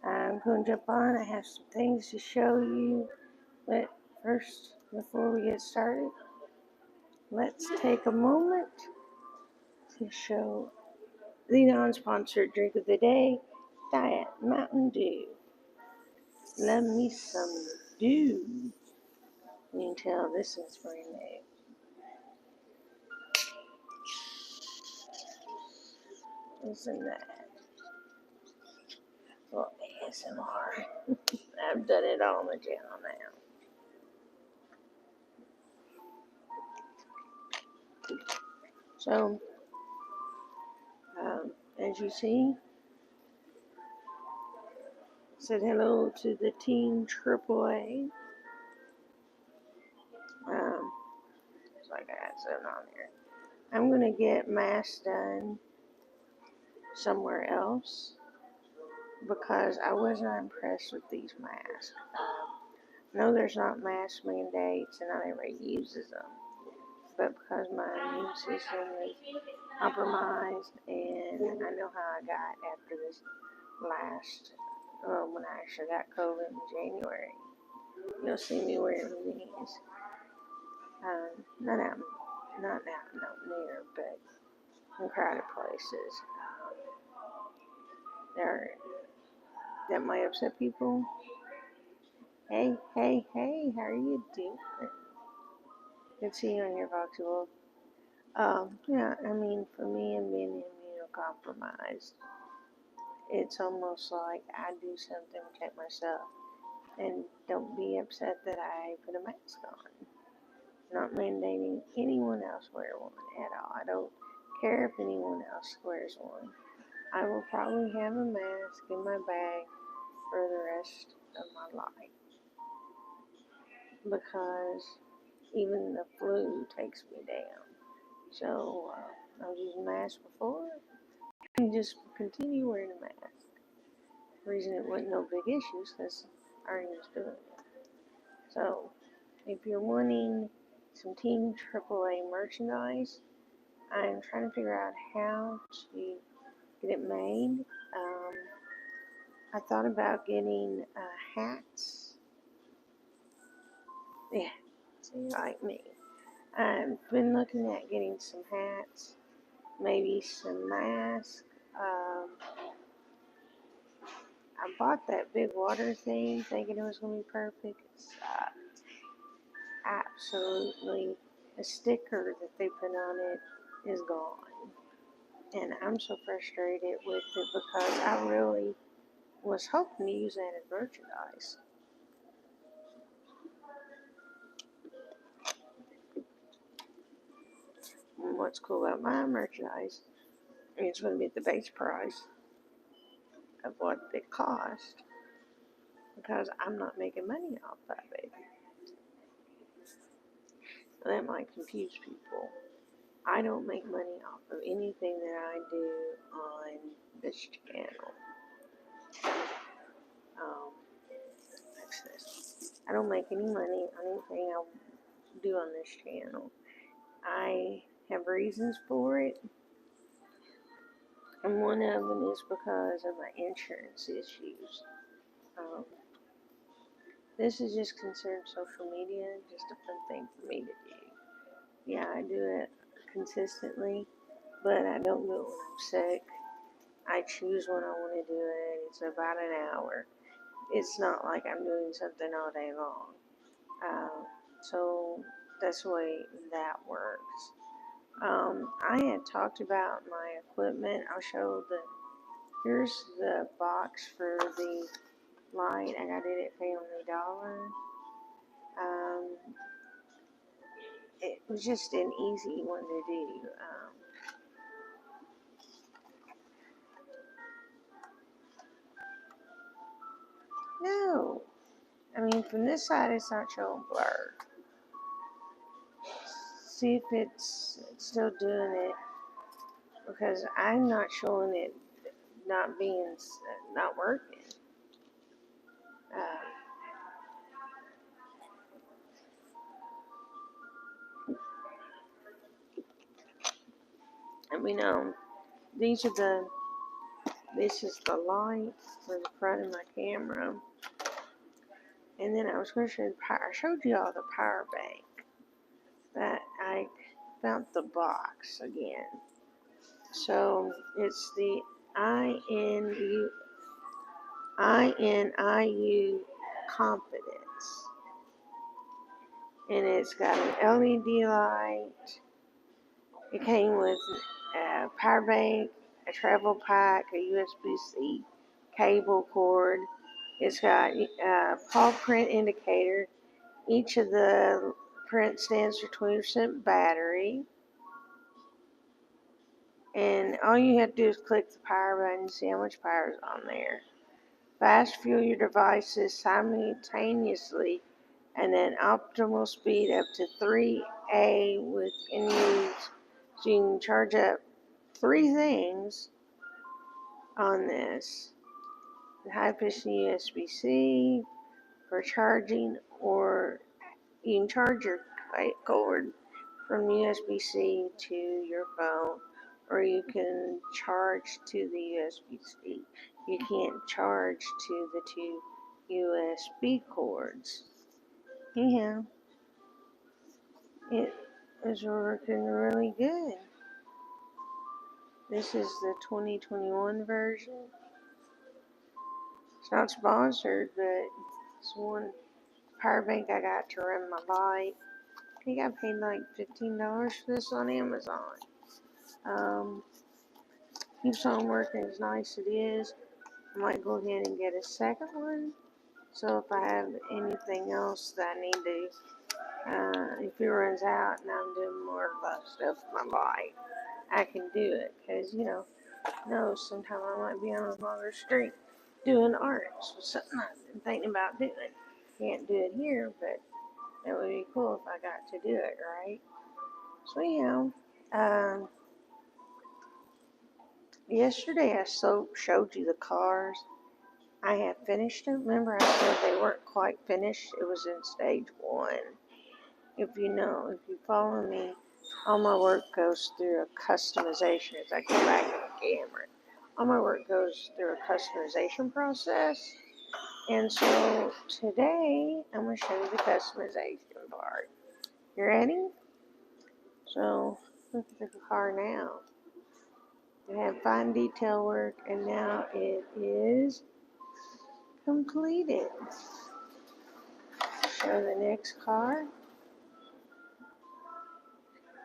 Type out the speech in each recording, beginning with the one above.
I'm going to jump on. I have some things to show you. But first, before we get started, let's take a moment to show the non-sponsored drink of the day, Diet Mountain Dew. Love me some dew. You can tell this is brand new. Isn't that a little ASMR? I've done it all on the channel now. So, as you see, said hello to the Team AAA. So I got something on there. I'm going to get masks done somewhere else because I was not impressed with these masks. No, there's not mask mandates and not everybody uses them. But because my immune system is compromised and I know how I got after this when I actually got COVID in January. You'll see me wearing these. Not out near, but in crowded places. That might upset people. Hey, how are you doing? Good to see you on your Foxy Wolf. Yeah, I mean, for me and being immunocompromised, it's almost like I do something to protect myself. And don't be upset that I put a mask on. Not mandating anyone else wear one at all. I don't care if anyone else wears one. I will probably have a mask in my bag for the rest of my life because even the flu takes me down. So I was using masks before and just continue wearing a mask. The reason it wasn't no big issues because I already was doing it. So if you're wanting some Team AAA merchandise, I'm trying to figure out how to get it made. I thought about getting hats. Yeah, see, like me. I've been looking at getting some hats, maybe some masks. I bought that big water thing thinking it was going to be perfect. It's absolutely, the sticker that they put on it is gone. And I'm so frustrated with it because I really was hoping to use that as merchandise. And what's cool about my merchandise, it's going to be at the base price of what it cost because I'm not making money off of it. That might confuse people. I don't make money off of anything that I do on this channel. What's this? I don't make any money on anything I do on this channel. I have reasons for it, and one of them is because of my insurance issues. This is just considered social media, just a fun thing for me to do. Yeah, I do it consistently, but I don't do it when I'm sick. I choose when I want to do it. It's about an hour. It's not like I'm doing something all day long. So that's the way that works. I had talked about my equipment. I'll show here's the box for the light. I got it at Family Dollar. It was just an easy one to do. No, I mean from this side it's not showing blur. See if it's still doing it because I'm not showing it not working. And we know these are This is the light for the front of my camera. And then I was going to show you the power. I showed you all the power bank. That I found the box again. So it's the INIU Confidence. And it's got an LED light. It came with a power bank, a travel pack, a USB-C cable cord. It's got a paw print indicator. Each of the print stands for 20% battery. And all you have to do is click the power button and see how much power is on there. Fast fuel your devices simultaneously and an optimal speed up to 3A within use. So you can charge up 3 things on this. The high-pitch USB-C for charging, or you can charge your cord from USB-C to your phone, or you can charge to the USB-C. You can't charge to the 2 USB cords. Anyhow, it is working really good. This is the 2021 version. It's not sponsored, but it's one power bank I got to run my light. I think I paid like $15 for this on Amazon. Keeps on working as nice as it is. I might go ahead and get a second one. So if I have anything else that I need to, if it runs out and I'm doing more stuff with my light, I can do it. Because, sometimes I might be on a longer street doing art. So something I've been thinking about doing. Can't do it here, but it would be cool if I got to do it, right? So, yesterday I showed you the cars. I have finished them. Remember I said they weren't quite finished? It was in stage 1. If you follow me, all my work goes through a customization as I go back in the camera. All my work goes through a customization process. And so today I'm going to show you the customization part. You ready? So look at the car now. It had fine detail work, and now it is completed. Show the next car.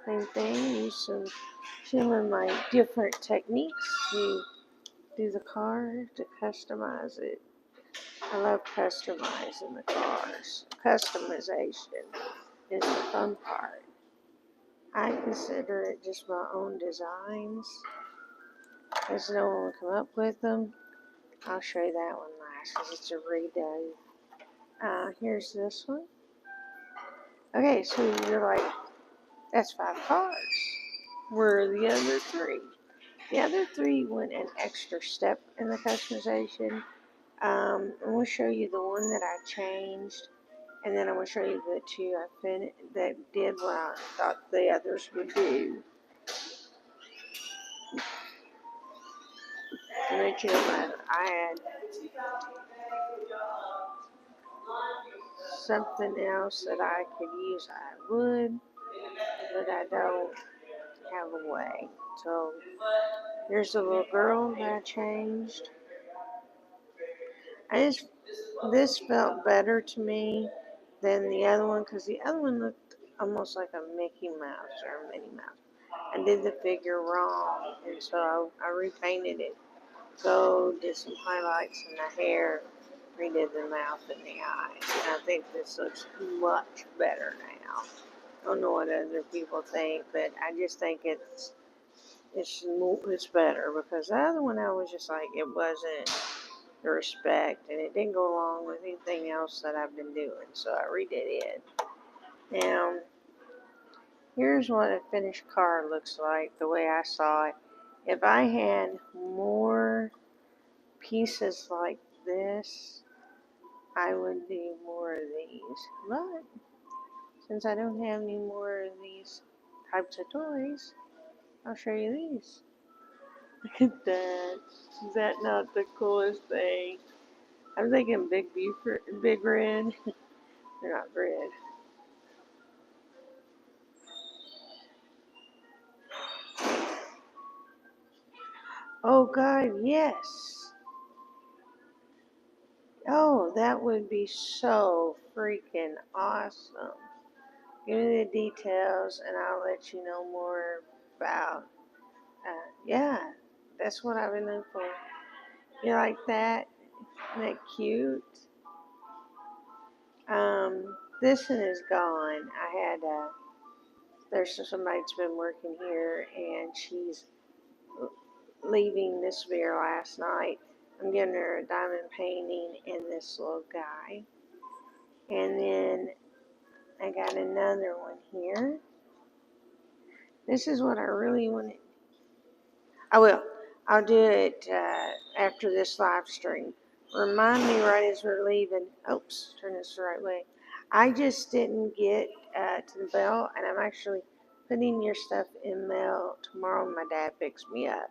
Same thing. Use some of my different techniques to do the car, to customize it. I love customizing the cars. Customization is the fun part. I consider it just my own designs, because no one will come up with them. I'll show you that one last, because it's a redo. Here's this one. Okay, so you're like, that's 5 cars. Where are the other 3? The other 3 went an extra step in the customization. I'm going to show you the one that I changed, and then I'm going to show you the 2 I finished that did what I thought the others would do. To let you know that I had something else that I could use, I would, but I don't have a way. So here's the little girl that I changed. This felt better to me than the other one, because the other one looked almost like a Mickey Mouse or a Minnie Mouse. I did the figure wrong, and so I repainted it. So did some highlights in the hair, redid the mouth and the eyes. And I think this looks much better now. I don't know what other people think, but I just think it's better, because the other one I was just like, it wasn't the respect, and it didn't go along with anything else that I've been doing, so I redid it. Now, here's what a finished car looks like, the way I saw it. If I had more pieces like this, I would do more of these. But since I don't have any more of these types of toys, I'll show you these. Look at that. Is that not the coolest thing? I'm thinking big red. They're not red. Oh God, yes. Oh, that would be so freaking awesome. Give me the details and I'll let you know more about. Yeah, that's what I've been looking for. You like that? Isn't that cute? This one is gone. There's somebody that's been working here and she's leaving this beer last night. I'm giving her a diamond painting and this little guy. And then I got another one here. This is what I really want. I will. I'll do it after this live stream. Remind me right as we're leaving. Oops, turn this the right way. I just didn't get to the bell, and I'm actually putting your stuff in mail tomorrow when my dad picks me up.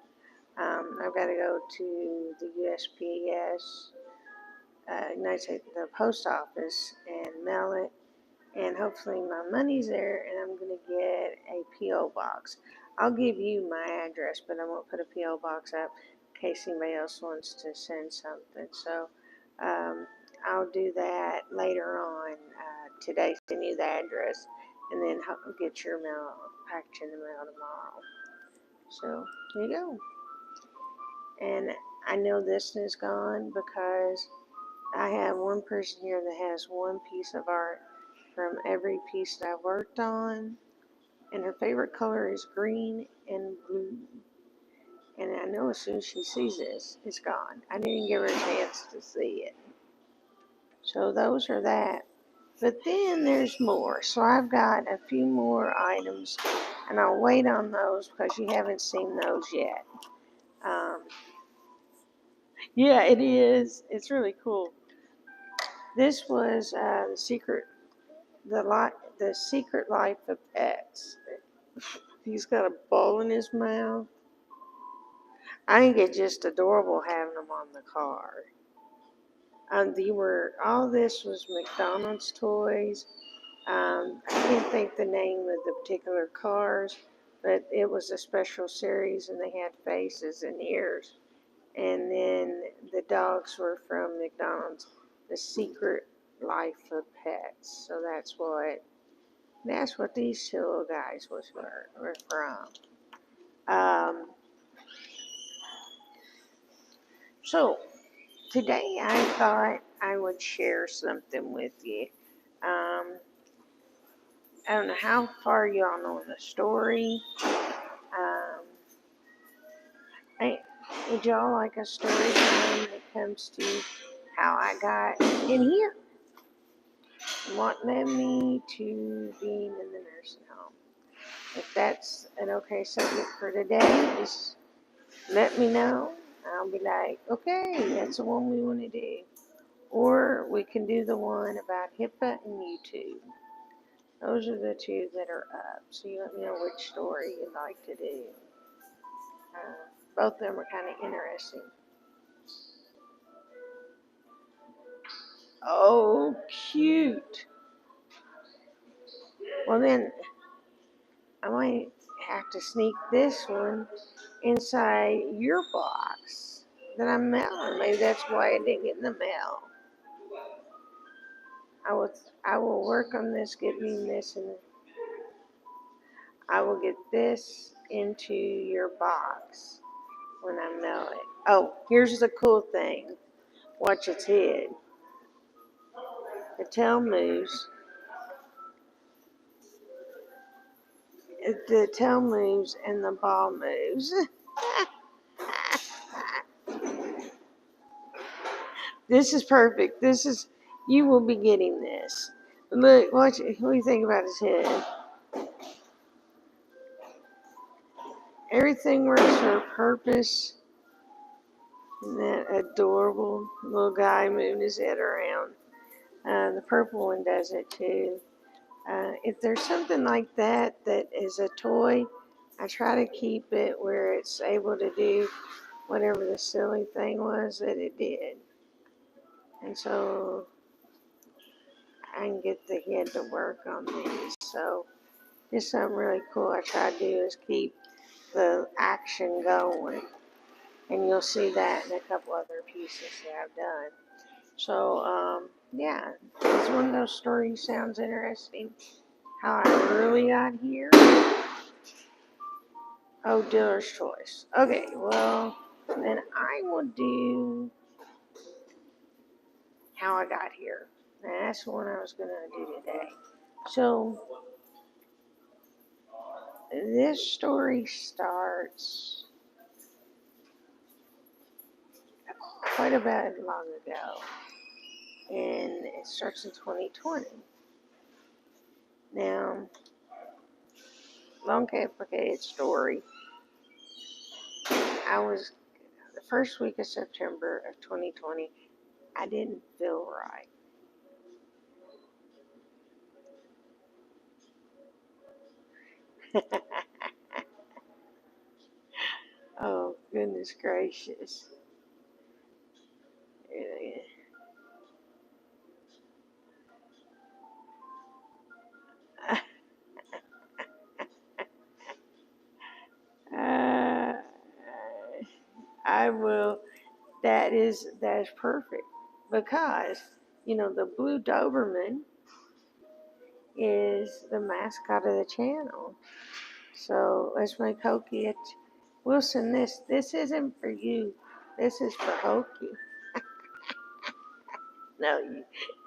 I've got to go to the USPS, United States, the post office, and mail it. And hopefully my money's there, and I'm going to get a P.O. box. I'll give you my address, but I won't put a P.O. box up in case anybody else wants to send something. So I'll do that later on today, send you the address, and then get your mail packed in the mail tomorrow. So here you go. And I know this is gone because I have one person here that has one piece of art from every piece that I've worked on, and her favorite color is green and blue. And I know as soon as she sees this, it's gone. I didn't give her a chance to see it. So those are that. But then there's more. So I've got a few more items, and I'll wait on those because you haven't seen those yet. Um, yeah, it is. It's really cool. This was the secret life of pets. He's got a ball in his mouth. I think it's just adorable having them on the car. All this was McDonald's toys. I can't think the name of the particular cars, but it was a special series and they had faces and ears. And then the dogs were from McDonald's, The Secret Life of Pets. So that's what these two little guys were from. So today I thought I would share something with you. I don't know how far you all know the story. Would y'all like a story time when it comes to how I got in here? What led me to being in the nursing home? If that's an okay subject for today, just let me know. I'll be like, okay, that's the one we want to do. Or we can do the one about HIPAA and YouTube. Those are the two that are up. So you let me know which story you'd like to do. Both of them are kind of interesting. Oh, cute. Well, then I might have to sneak this one inside your box that I'm mailing. Maybe that's why I didn't get in the mail. I will work on this, getting this, and I will get this into your box when I mail it. Oh, here's the cool thing. Watch its head. The tail moves. The tail moves and the ball moves. This is perfect. You will be getting this. Look, watch it. What do you think about his head? Everything works for a purpose. Isn't that adorable? Little guy moving his head around. The purple one does it too. If there's something like that is a toy, I try to keep it where it's able to do whatever the silly thing was that it did. And so I can get the head to work on these. So just something really cool I try to do is keep the action going. And you'll see that in a couple other pieces that I've done. So, yeah, it's one of those stories sounds interesting. How I really got here. Oh, dealer's choice. Okay, well, then I will do how I got here. And that's the one I was going to do today. So, this story starts quite a bit long ago. And it starts in 2020. Now, long complicated story. I was, the first week of September of 2020, I didn't feel right. Oh, goodness gracious. Uh, I will, that is perfect because, the Blue Doberman is the mascot of the channel. So let's make Hokey it. Wilson, this isn't for you. This is for Hokey. No,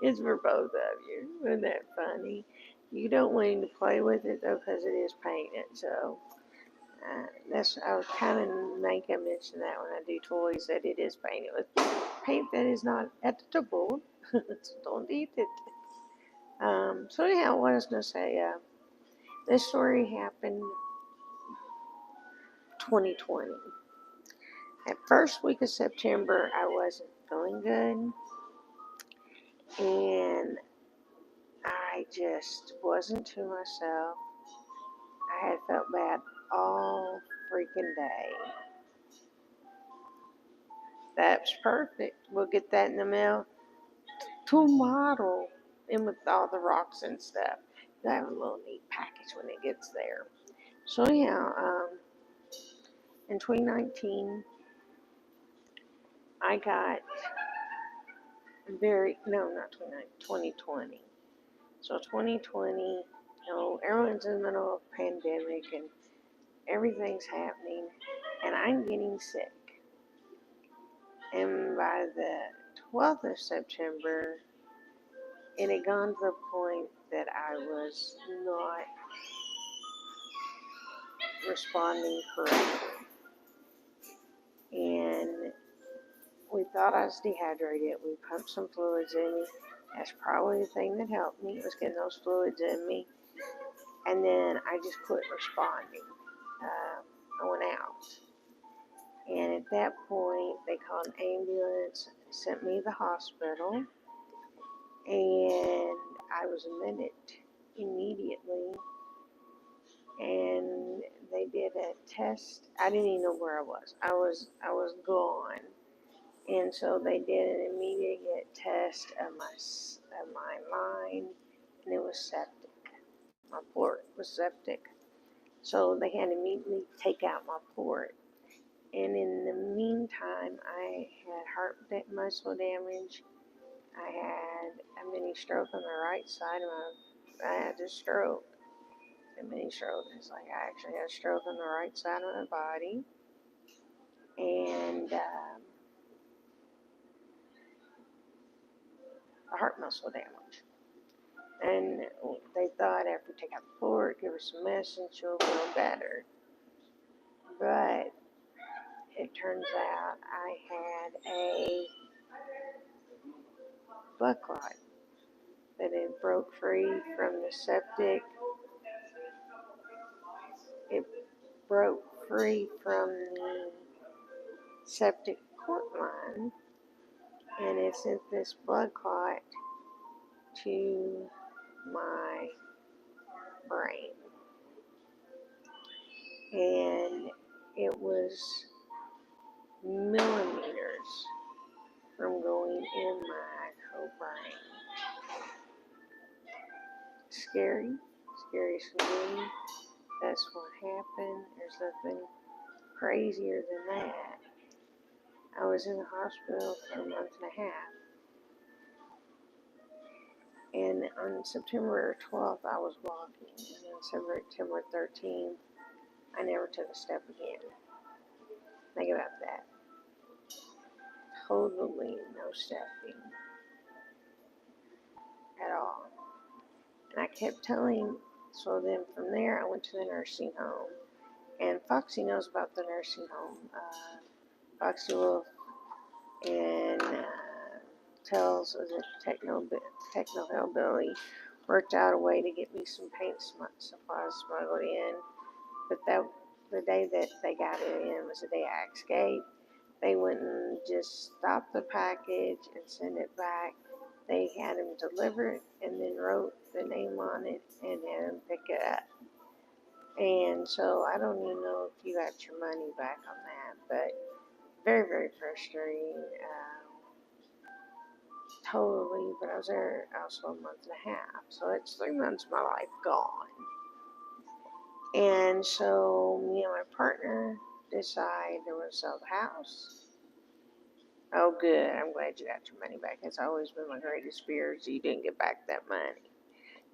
it's for both of you. Isn't that funny? You don't want him to play with it though, because it is painted. So I was kind of making mention that when I do toys that it is painted with paint that is not editable. So don't eat it. So anyhow, what I was gonna say, this story happened 2020. At first week of September, I wasn't feeling good, and I just wasn't to myself. I had felt bad all freaking day. That's perfect. We'll get that in the mail tomorrow, and with all the rocks and stuff. I have a little neat package when it gets there. So yeah, in 2019, I got not 2020. So 2020, everyone's in the middle of a pandemic and everything's happening, and I'm getting sick. And by the 12th of September, it had gone to the point that I was not responding correctly. And we thought I was dehydrated. We pumped some fluids in me. That's probably the thing that helped me, was getting those fluids in me. And then I just quit responding. I went out. And at that point, they called an ambulance, sent me to the hospital, and I was admitted immediately. And they did a test. I didn't even know where I was. I was gone. And so they did an immediate test of my line, and it was septic. My port was septic. So they had to immediately take out my port. And in the meantime, I had heart muscle damage. I had a mini stroke on the right side of I had a stroke. A mini stroke. It's like I actually had a stroke on the right side of my body. And a heart muscle damage. And they thought after taking out the port, give her some medicine, she'll feel better. But it turns out I had a blood clot that had broke free from the septic. It broke free from the septic port line, and it sent this blood clot to my brain. and it was millimeters from going in my whole brain. Scary, scary for me. That's what happened. There's nothing crazier than that. I was in the hospital for a month and a half. And on September 12th, I was walking. And on September 13th, I never took a step again. Think about that. Totally no stepping at all. And I kept telling, so then from there, I went to the nursing home. And Foxy knows about the nursing home. Foxy Wolf and tells the Techno Hellbilly worked out a way to get me some paint supplies smuggled in. But the day that they got it in was the day I escaped. They went and just stopped the package and sent it back. They had him deliver it and then wrote the name on it and had him pick it up. And so I don't even know if you got your money back on that, but very, very frustrating. Totally, but I was there also a month and a half, so it's 3 months of my life gone. And so me and my partner decided to sell the house. Oh, good. I'm glad you got your money back. It's always been my greatest fear is you didn't get back that money.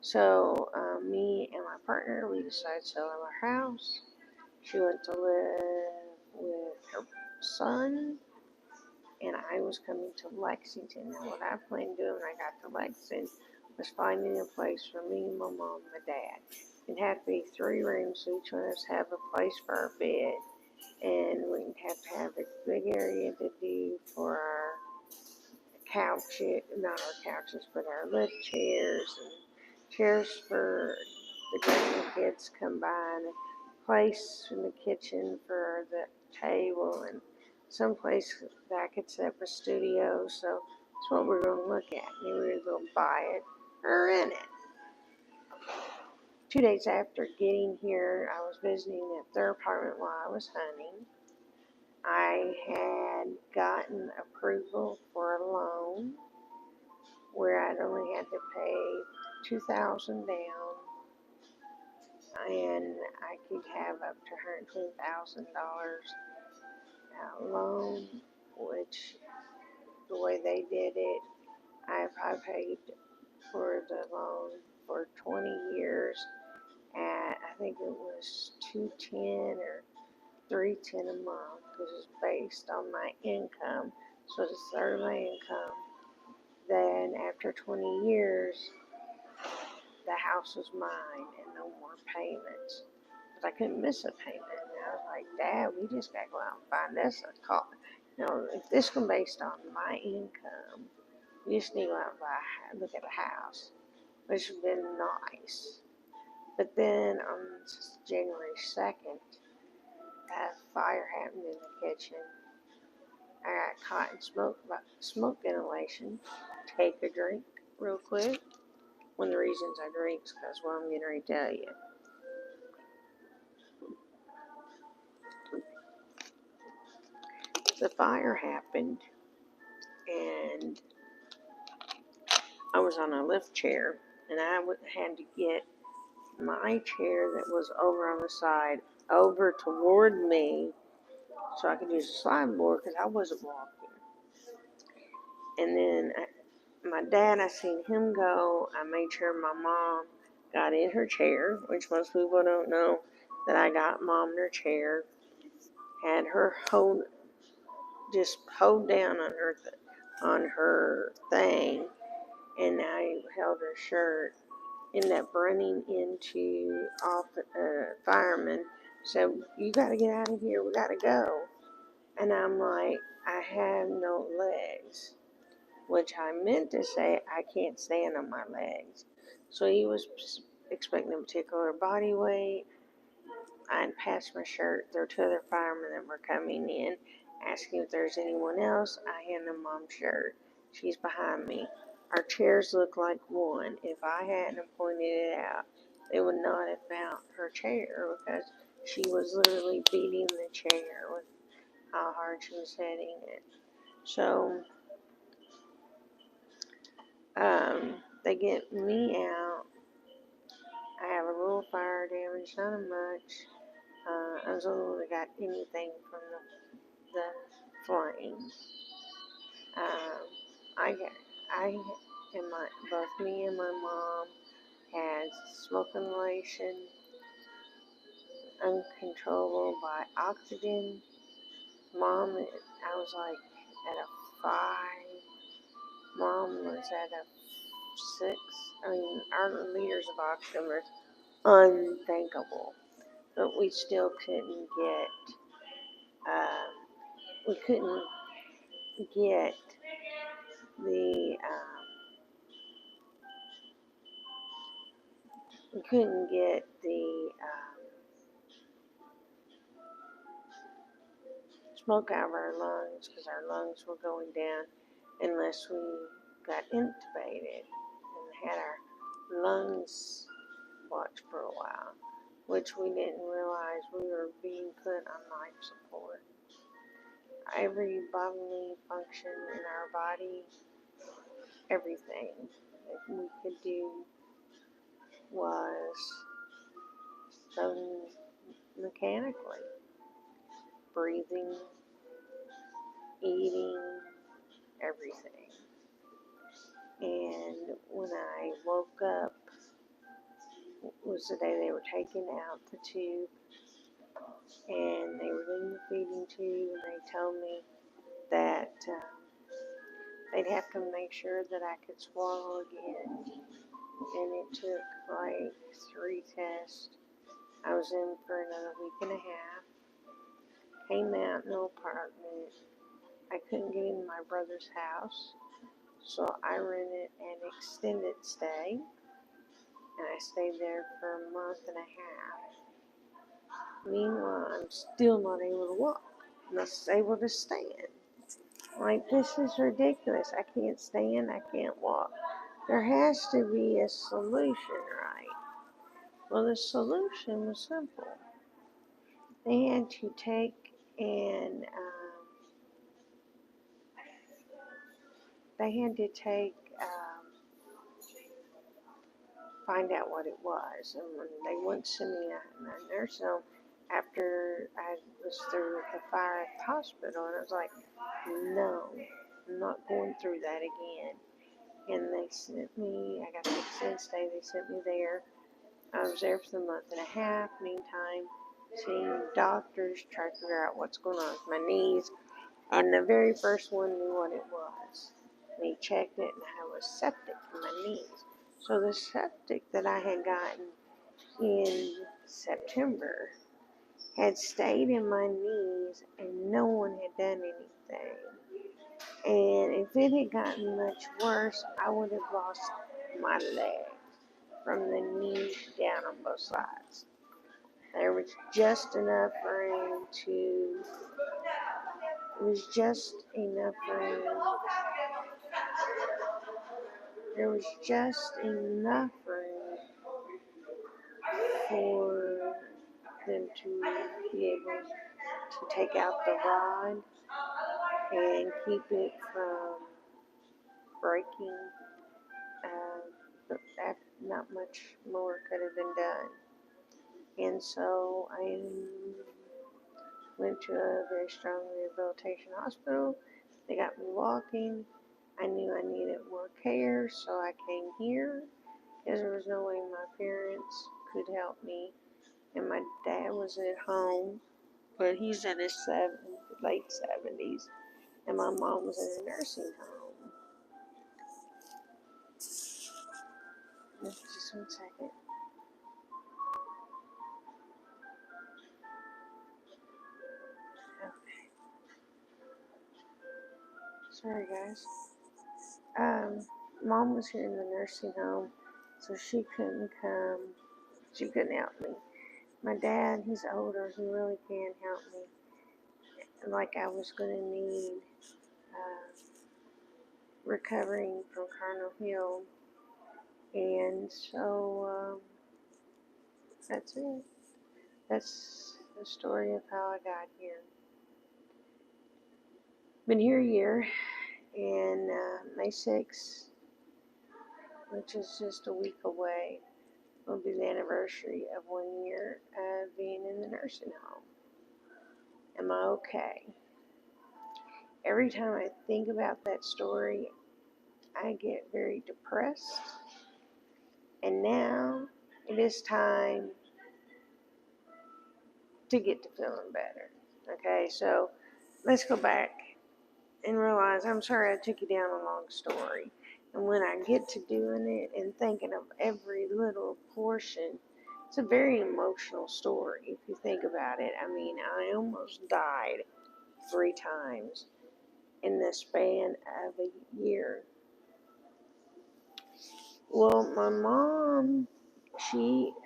So me and my partner, we decided to sell our house. She went to live with her son, and I was coming to Lexington. And what I planned doing when I got to Lexington was finding a place for me, my mom, and my dad. It'd have to be 3 rooms, so each one of us have a place for our bed. And we'd have to have a big area to do for our couches, not our couches, but our lift chairs and chairs for the grandkids come by, and a place in the kitchen for the table, and some place that I could set up a studio. So that's what we're going to look at. Maybe we're going to buy it or rent it. 2 days after getting here, I was visiting at their apartment while I was hunting. I had gotten approval for a loan where I'd only had to pay $2,000 down, and I could have up to $120,000 loan, which the way they did it, I paid for the loan for 20 years at, I think it was $210 or $310 a month, because it's based on my income, so it's a third of my income. Then after 20 years, the house was mine and no more payments. Because I couldn't miss a payment. And I was like, Dad, we just got to go out and find us a car. If this was based on my income, we just need to go out and look at a house, which would have been nice. But then on January 2nd, a fire happened in the kitchen. I got caught in smoke inhalation. Take a drink real quick. One of the reasons I drink is because what I'm getting ready to tell you. The fire happened, and I was on a lift chair, and I had to get my chair that was over on the side over toward me so I could use the slide board because I wasn't walking. And then my dad, I seen him go. I made sure my mom got in her chair, which most people don't know that I got mom in her chair. Had her hold down on her thing, and I held her shirt. Ended up running into fireman. Said, "You got to get out of here. We got to go." And I'm like, "I have no legs," which I meant to say I can't stand on my legs. So he was expecting a particular body weight. I had passed my shirt. There were 2 other firemen that were coming in, asking if there's anyone else. I hand them mom's shirt. She's behind me. Our chairs look like one. If I hadn't pointed it out, they would not have found her chair because she was literally beating the chair with how hard she was hitting it. So, they get me out. I have a little fire damage, not much. I was the only one that got anything from the flames. I and both me and my mom had smoke inhalation, uncontrollable by oxygen. Mom, I was like at a 5. Mom was at a 6. I mean, our liters of oxygen were unthinkable, but we still couldn't get. We couldn't get the. We couldn't get the smoke out of our lungs because our lungs were going down unless we got intubated and had our lungs watched for a while, which we didn't realize we were being put on life support. Every bodily function in our body, everything that we could do was done mechanically. Breathing, eating, everything. And when I woke up, was the day they were taking out the tube, and they were doing the feeding tube, and they told me that they'd have to make sure that I could swallow again. And it took like 3 tests. I was in for another week and a half. Came out in no apartment. I couldn't get into my brother's house, so I rented an extended stay, and I stayed there for a month and a half. Meanwhile, I'm still not able to walk. I'm not able to stand. Like, this is ridiculous. I can't stand, I can't walk. There has to be a solution, right? Well, the solution was simple. They had to take and find out what it was. And when they wouldn't send me a nurse home after I was through with the fire at the hospital, and I was like, no, I'm not going through that again. And they sent me, I got the extended stay, they sent me there. I was there for a month and a half. Meantime, seeing doctors, trying to figure out what's going on with my knees. And the very first one knew what it was. And he checked it, and I was septic in my knees. So the septic that I had gotten in September had stayed in my knees, and no one had done anything. And if it had gotten much worse, I would have lost my leg from the knee down on both sides. There was just enough room there was just enough room for them to be able to take out the rod and keep it from breaking. But not much more could have been done. And so I went to a very strong rehabilitation hospital. They got me walking. I knew I needed more care, so I came here because there was no way my parents could help me. And my dad was at home, but he's in his late 70s, and my mom was in a nursing home. Just 1 second. Okay. Sorry, guys. Mom was here in the nursing home, so she couldn't come. She couldn't help me. My dad, he's older, he really can't help me. Like I was going to need recovering from Cardinal Hill. And so that's it. That's the story of how I got here. Been here a year, and May 6th, which is just a week away, will be the anniversary of 1 year of being in the nursing home. Am I okay? Every time I think about that story, I get very depressed. And now it is time to get to feeling better. Okay, so let's go back and realize I'm sorry I took you down a long story. And when I get to doing it and thinking of every little portion, it's a very emotional story if you think about it. I mean, I almost died 3 times in the span of a year. Well, my mom,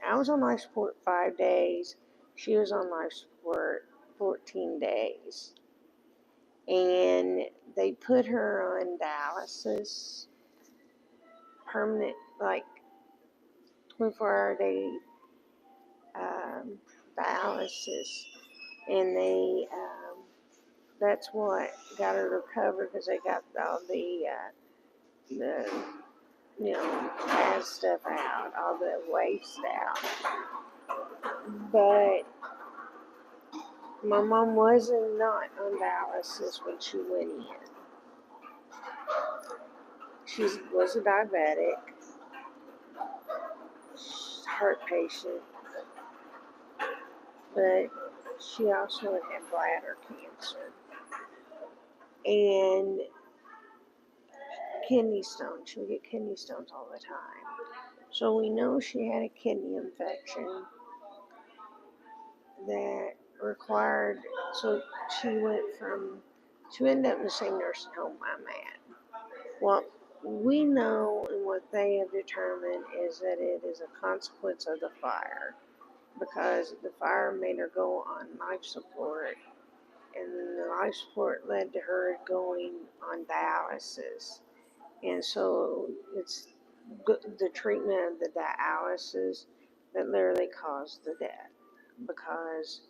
I was on life support 5 days. She was on life support 14 days. And they put her on dialysis, permanent, like 24-hour day dialysis. And that's what got her to recover, because they got all the bad stuff out, all the waste out. But my mom wasn't not on dialysis when she went in. She was a diabetic, heart patient, but she also had bladder cancer and kidney stones. She would get kidney stones all the time. So we know she had a kidney infection that required, so she ended up in the same nursing home I'm at. What we know and what they have determined is that it is a consequence of the fire, because the fire made her go on life support, and the life support led to her going on dialysis. And so it's the treatment of the dialysis that literally caused the death, because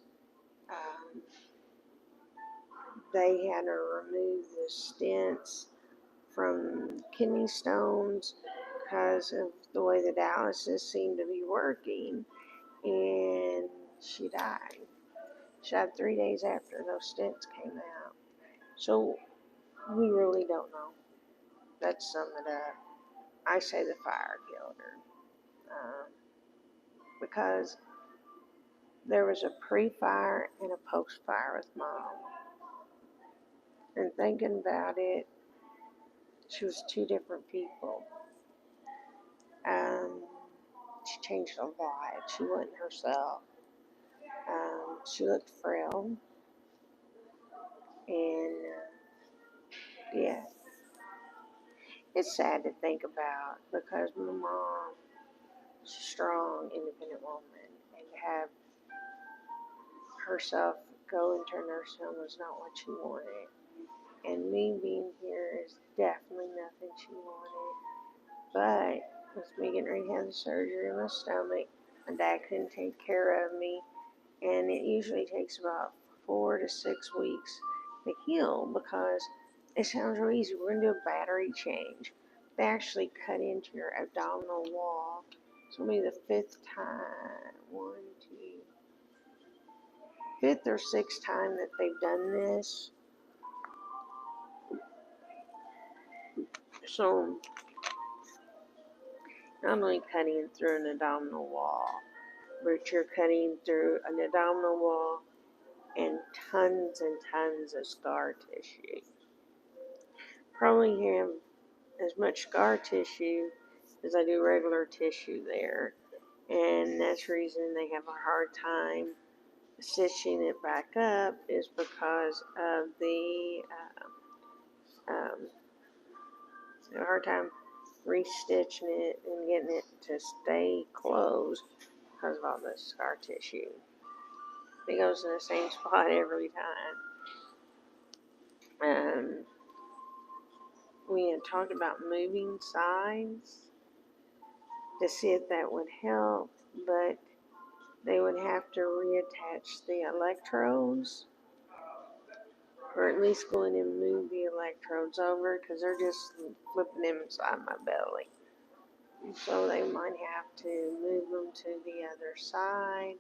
they had to remove the stents from kidney stones because of the way the dialysis seemed to be working, and she died. She died 3 days after those stents came out. So we really don't know. That's sum it up. I say the fire killed her, because there was a pre-fire and a post-fire with Mom. And thinking about it, she was 2 different people. She changed a lot. She wasn't herself. She looked frail. And yeah, it's sad to think about, because my mom was a strong, independent woman, and to have herself go into a nursing home was not what she wanted. And me being here is definitely nothing she wanted. But with me getting ready to have the surgery in my stomach, my dad couldn't take care of me, and it usually takes about 4 to 6 weeks to heal, because it sounds real easy. We're going to do a battery change. They actually cut into your abdominal wall. This will be the 5th time, 5th or 6th time that they've done this. So, not only cutting through an abdominal wall, but you're cutting through an abdominal wall and tons of scar tissue. Probably have as much scar tissue as I do regular tissue there, and that's the reason they have a hard time stitching it back up, is because of the hard time restitching it and getting it to stay closed because of all the scar tissue. It goes in the same spot every time. We had talked about moving sides to see if that would help, but they would have to reattach the electrodes, or at least go in and move the electrodes over, because they're just flipping them inside my belly. So they might have to move them to the other side,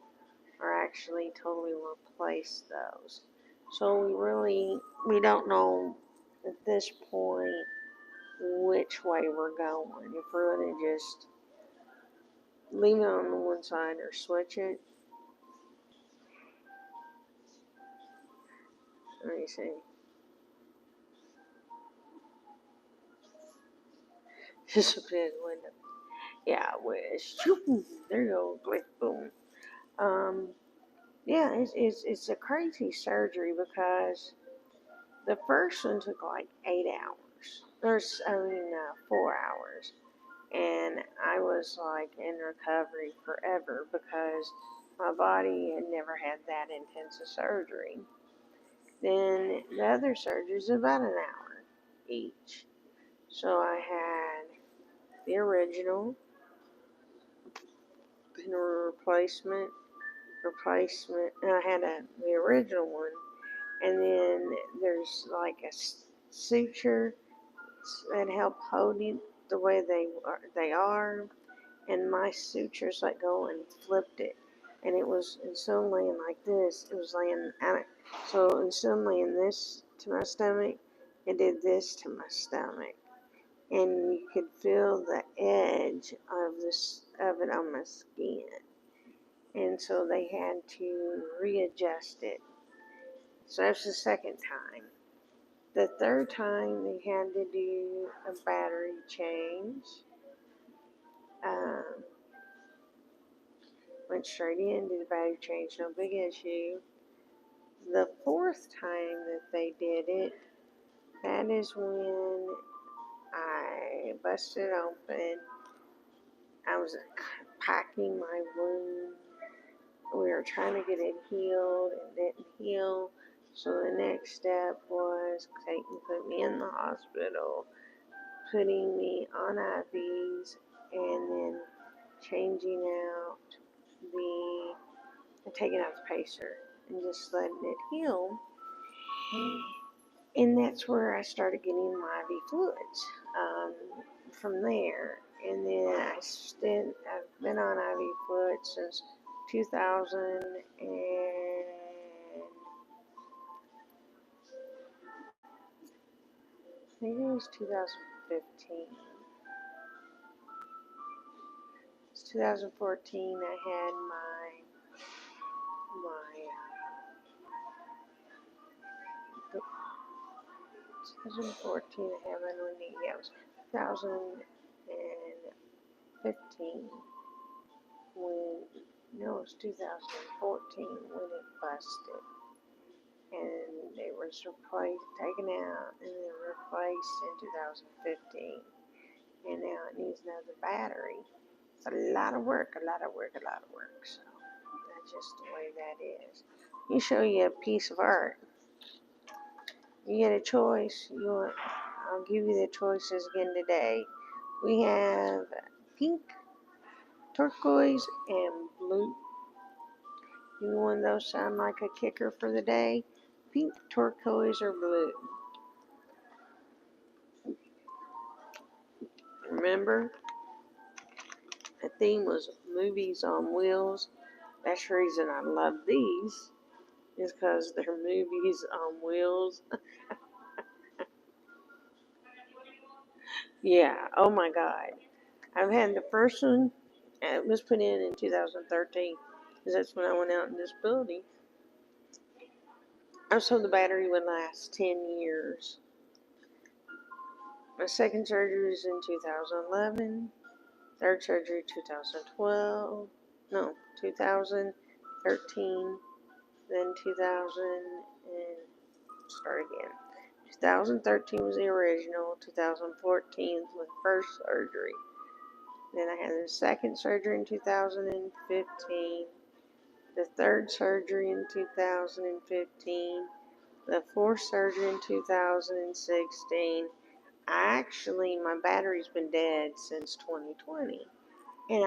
or actually totally replace those. So we don't know at this point which way we're going. If we're going to just leave it on the one side or switch it. Let me see. Just a bit window. Yeah, I wish. There you go. Click, boom. Yeah, it's a crazy surgery because the first one took like 8 hours. 4 hours. And I was like in recovery forever because my body had never had that intensive surgery. Then the other surgeries about an hour each. So I had the original, and a replacement. And I had the original one, and then there's like a suture that help hold you the way they are, and my sutures let go and flipped it, and instead of laying like this, it was laying out. So instead of laying this to my stomach, it did this to my stomach, and you could feel the edge of it on my skin, and so they had to readjust it. So that's the second time. The third time they had to do a battery change. Um, Went straight in, did the battery change, no big issue. The fourth time that they did it, that is when I busted open. I was packing my wound. We were trying to get it healed. It didn't heal. So the next step was put me in the hospital, putting me on IVs, and then changing out taking out the pacer and just letting it heal. And that's where I started getting my IV fluids from there. And then I've been on IV fluids since 2000 and I think it was 2015. It's 2014. I had my 2014. I had my knee. Yeah, it was 2015 when no, it was 2014 when it busted, and it was taken out, and then replaced in 2015, and now it needs another battery. It's a lot of work, a lot of work, a lot of work. So that's just the way that is. Let me show you a piece of art. You get a choice. I'll give you the choices again today. We have pink, turquoise, and blue. Either one of those sound like a kicker for the day? Pink, turquoise, or blue? Remember, the theme was movies on wheels. That's the reason I love these, is because they're movies on wheels. Yeah, oh my God. I've had the first one, it was put in 2013, because that's when I went out in disability. I was told the battery would last 10 years. My second surgery was in 2011. Third surgery 2012. No, 2013. Then 2000 and start again. 2013 was the original. 2014 was the first surgery. Then I had the second surgery in 2015. The third surgery in 2015. The fourth surgery in 2016. My battery's been dead since 2020. And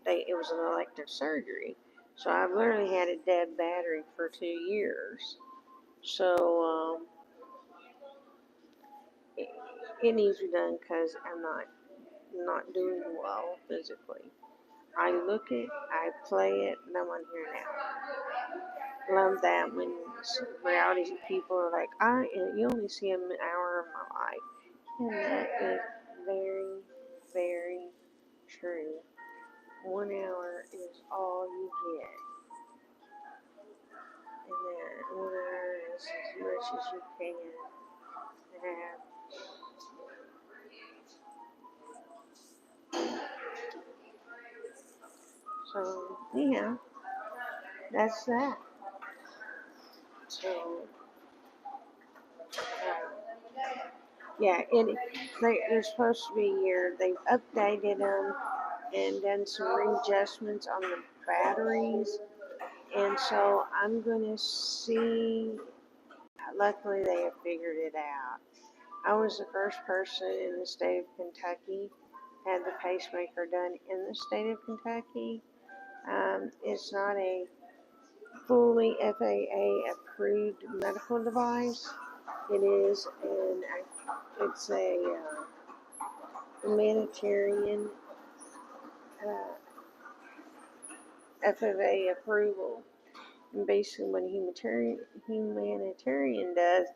it was an elective surgery. So I've literally had a dead battery for 2 years. So it needs to be done because I'm not doing well physically. I look it, I play it, and I'm on here now. Love that when reality people are like, you only see an hour of my life. And that is very, very true. 1 hour is all you get. And that 1 hour is as much as you can have. So, yeah, that's that. So, yeah, they're supposed to be here. They've updated them and done some readjustments on the batteries. And so I'm going to see. Luckily, they have figured it out. I was the first person in the state of Kentucky had the pacemaker done in the state of Kentucky. It's not a fully FAA approved medical device. It is it's a humanitarian FAA approval. And basically, what a humanitarian does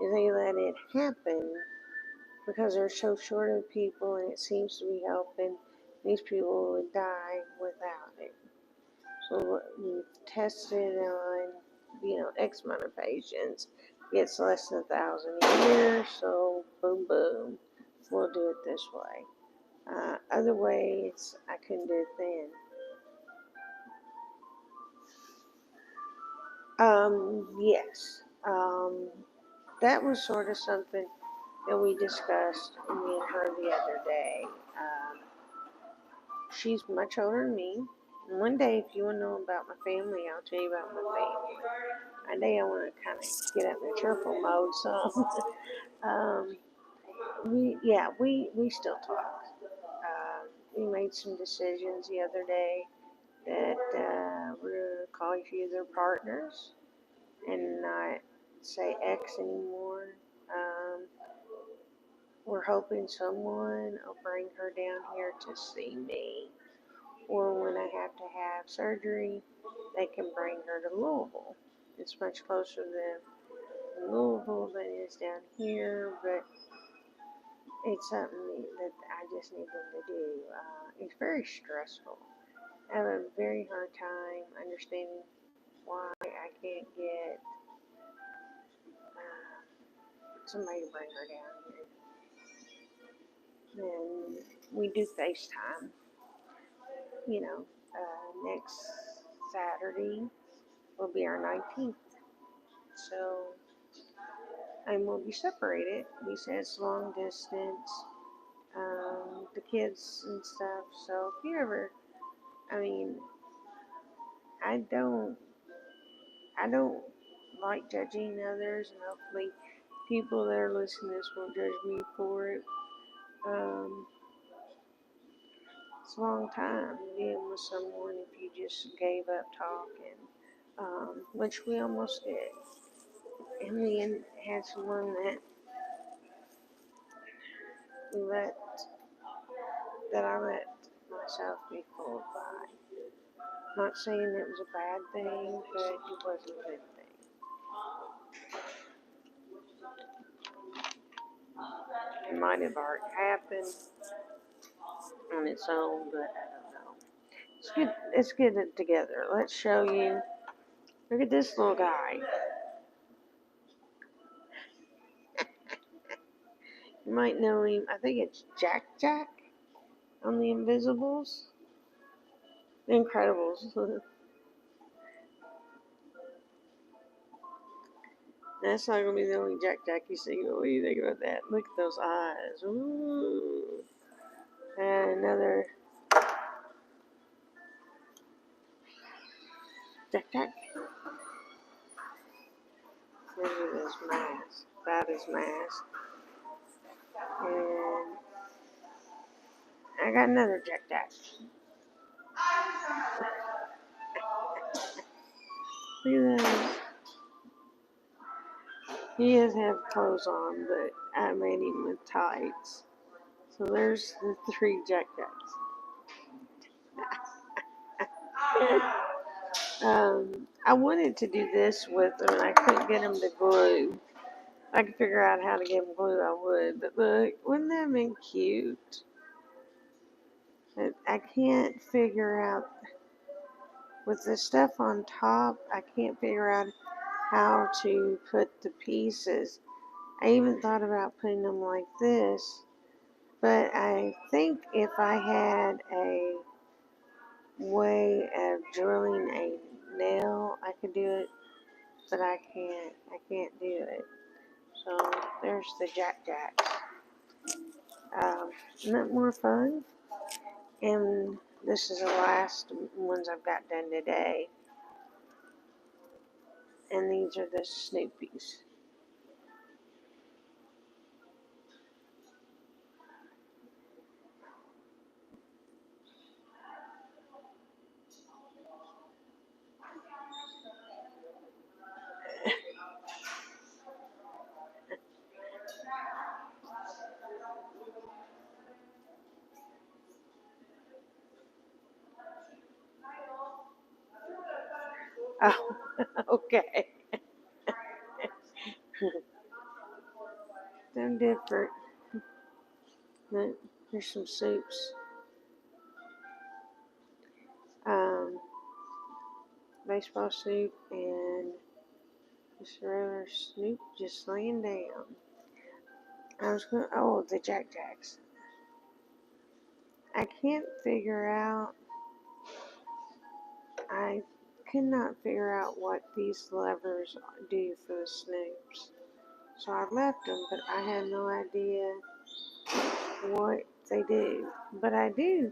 is they let it happen because they're so short of people and it seems to be helping. These people would die without it. So we've tested on, X amount of patients. It's less than 1,000 a year, so boom, boom, we'll do it this way. Other ways, I couldn't do it then. Yes. That was sort of something that we discussed, me and her the other day. She's much older than me. And one day, if you want to know about my family, I'll tell you about my family. One day I want to kind of get up in cheerful mode, so we still talk. We made some decisions the other day that we're going to call each other partners and not say X anymore. We're hoping someone will bring her down here to see me. Or when I have to have surgery, they can bring her to Louisville. It's much closer than Louisville than it is down here, but it's something that I just need them to do. It's very stressful. I have a very hard time understanding why I can't get somebody to bring her down here. And we do FaceTime, next Saturday will be our 19th. So, and we'll be separated. We said it's long distance, the kids and stuff. So if you ever, I mean, I don't, I don't like judging others, and hopefully people that are listening to this won't judge me for it. Um, it's a long time being with someone if you just gave up talking, which we almost did. And we had someone that we let I let myself be fooled by. Not saying it was a bad thing, but it wasn't a good thing. It might have already happened on its own, but I don't know. Let's get it together. Let's show you. Look at this little guy. You might know him. I think it's Jack on the Invisibles. The Incredibles. That's not going to be the only Jack you see. What do you think about that? Look at those eyes. Ooh. And another Jack. Look at his mask. About his mask. And I got another Jack. Look at those. He does have clothes on, but I made him with tights. So there's the 3 Jack Jacks. I wanted to do this with them, and I couldn't get them to glue. If I could figure out how to get them glue, I would. But look, wouldn't that have been cute? But I can't figure out, with the stuff on top, I can't figure out how to put the pieces. I even thought about putting them like this, but I think if I had a way of drilling a nail, I could do it, but I can't. I can't do it. So there's the Jack Jacks. Isn't that more fun? And this is the last ones I've got done today. And these are the Snoopies. Oh, okay. They're different. But here's some soups. Um, Baseball soup and this regular Snoop just laying down. I was going. Oh, the Jack Jacks. I can't figure out. I could not figure out what these levers do for the Snoops. So I left them, but I had no idea what they do. But I do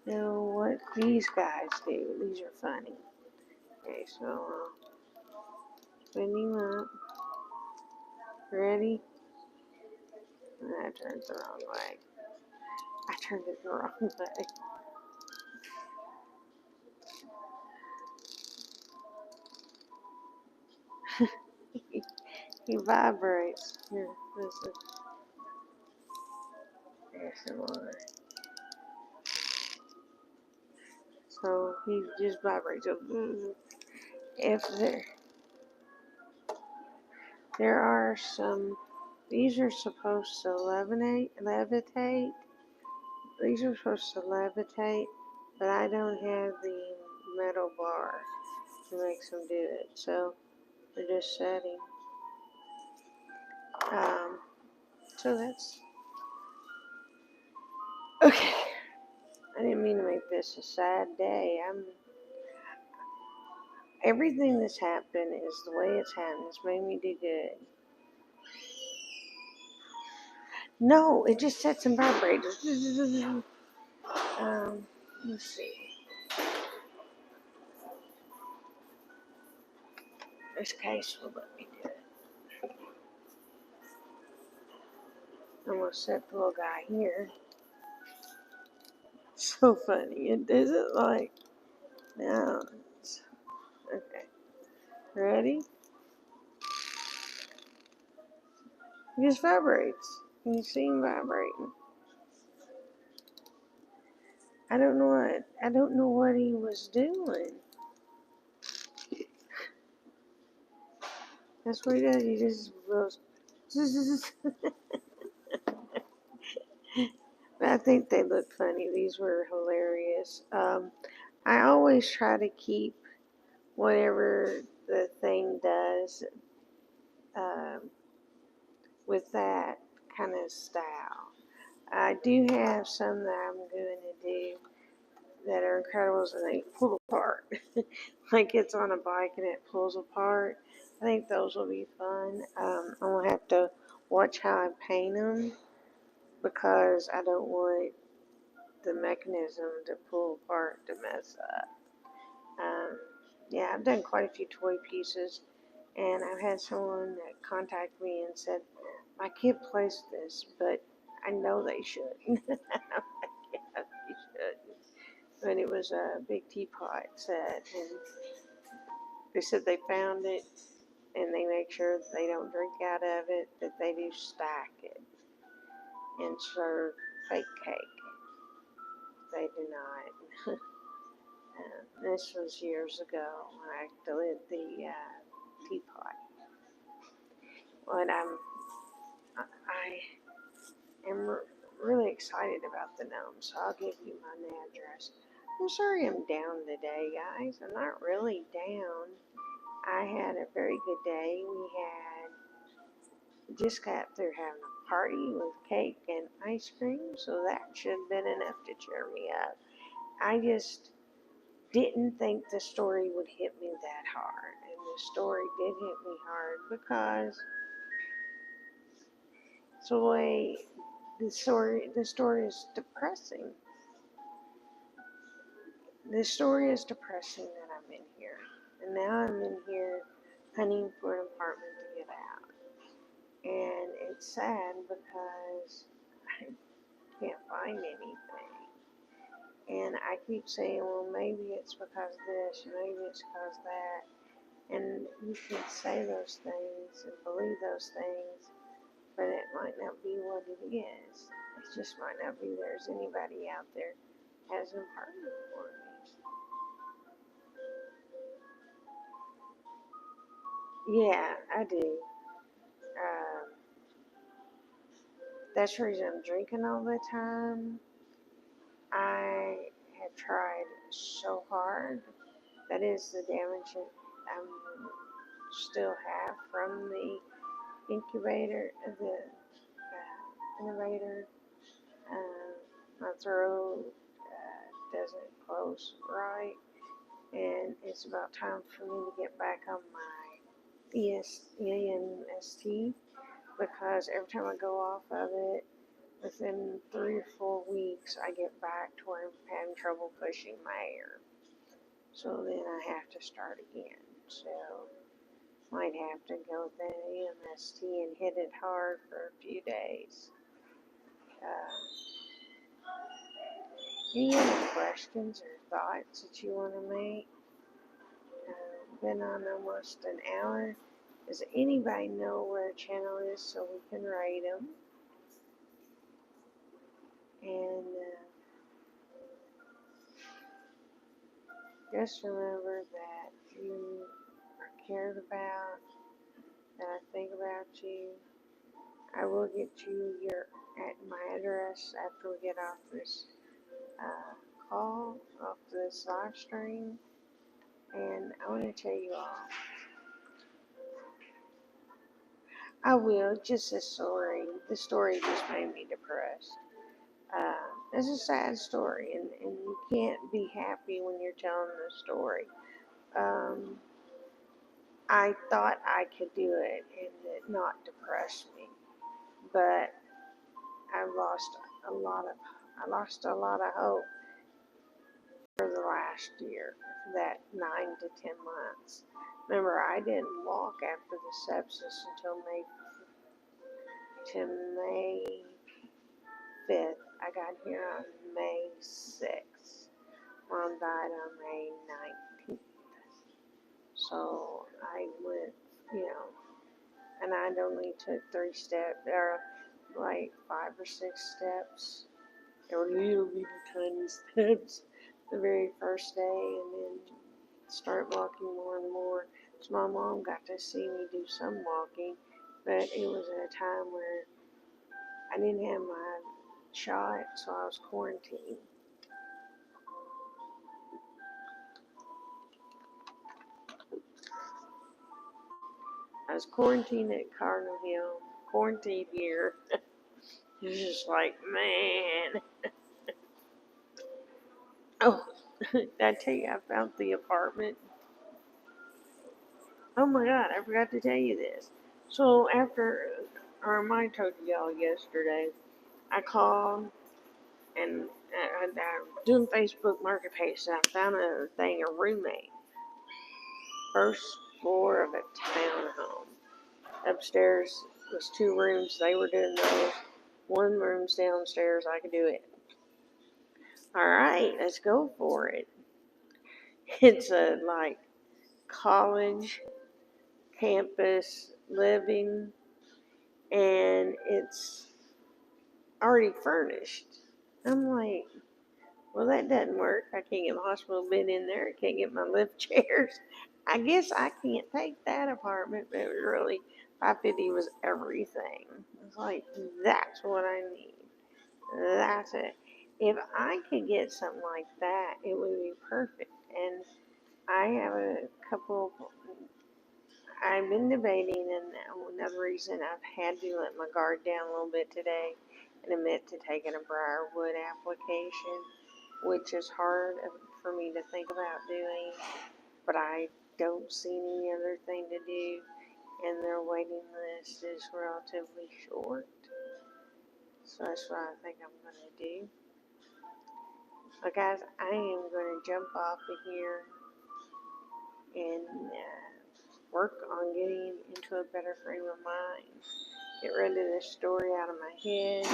know what these guys do. These are funny. Okay, so I'll spin him up. Ready? And I turned it the wrong way. I turned it the wrong way. He vibrates. Here, listen. ASMR. So he just vibrates. If there are some, these are supposed to levitate. These are supposed to levitate, but I don't have the metal bar to make them do it. So they're just setting. So that's okay. I didn't mean to make this a sad day. Everything that's happened is the way it's happened. It's made me do good. No, it just sets and vibrates. Let's see. This case will let me do it. I'm gonna set the little guy here. So funny. It doesn't like. Now, okay. Ready? It just vibrates. Can you see him vibrating? I don't know what he was doing. That's what he does. He just goes. But I think they look funny. These were hilarious. I always try to keep whatever the thing does with that kind of style. I do have some that I'm going to do that are Incredibles and they pull apart. Like it's on a bike and it pulls apart. I think those will be fun. I'm going to have to watch how I paint them because I don't want the mechanism to pull apart to mess up. Yeah, I've done quite a few toy pieces, and I've had someone that contacted me and said, my kid plays this, but I know they shouldn't. I'm like, yeah, you shouldn't. But it was a big teapot set, and They said they found it, and they make sure that they don't drink out of it, that they do stack it and serve fake cake. They do not. This was years ago when I did the teapot. But I am really excited about the gnome, so I'll give you my address. I'm sorry I'm down today, guys. I'm not really down. I had a very good day. We just got through having a party with cake and ice cream, so that should have been enough to cheer me up. I just didn't think the story would hit me that hard, and the story did hit me hard because it's the way the story is depressing. The story is depressing that I'm in here, and now I'm in here hunting for an apartment to get out, and it's sad because I can't find anything. And I keep saying, well, maybe it's because of this, maybe it's because of that. And you can say those things and believe those things, but it might not be what it is. It just might not be there's anybody out there has an apartment for me. Yeah, I do. That's the reason I'm drinking all the time. I have tried so hard. That is the damage that I still have from the incubator, the innovator. My throat doesn't close right, and it's about time for me to get back on my ENST because every time I go off of it, within 3 or 4 weeks, I get back to where I'm having trouble pushing my air. So then I have to start again. So might have to go with the EMST and hit it hard for a few days. Any other questions or thoughts that you want to make? Been on almost an hour. Does anybody know where a channel is so we can rate them? And just remember that you are cared about, that I think about you. I will get you at my address after we get off this call, off this live stream. And I want to tell you all, I will, just a story. The story just made me depressed. It's a sad story, and you can't be happy when you're telling the story. I thought I could do it and it not depress me, but I lost I lost a lot of hope for the last year, that 9 to 10 months. Remember, I didn't walk after the sepsis until May 5th. I got here on May 6th. Mom died on May 19th. So I went, and I only took 3 steps, or like 5 or 6 steps. They were little bitty tiny steps the very first day, and then start walking more and more. So my mom got to see me do some walking, but it was at a time where I didn't have my shot, so I was quarantined. I was quarantined at Cardinal Hill, quarantined here. It was just like, man. Oh, did I tell you I found the apartment? Oh my god, I forgot to tell you this. So or I might have told y'all yesterday, I called and I was doing Facebook Marketplace and I found a roommate. First floor of a townhome. Upstairs was 2 rooms, they were doing those. 1 room's downstairs, I could do it. Alright, let's go for it. It's college campus living, and it's already furnished. I'm like, well, that doesn't work. I can't get my hospital bed in there. I can't get my lift chairs. I guess I can't take that apartment, but it was really 550 was everything. It's like that's what I need. That's it. If I could get something like that, it would be perfect. And I have a couple. I've been debating, and another reason I've had to let my guard down a little bit today and admit to taking a Briarwood application, which is hard for me to think about doing, but I don't see any other thing to do, and their waiting list is relatively short. So that's what I think I'm going to do. But guys, I am going to jump off of here and work on getting into a better frame of mind. Get rid of this story out of my head.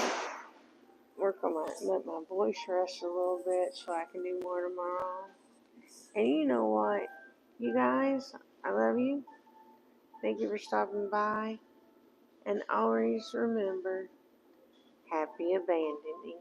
Work on let my voice rest a little bit so I can do more tomorrow. And you know what? You guys, I love you. Thank you for stopping by. And always remember, happy abandoning.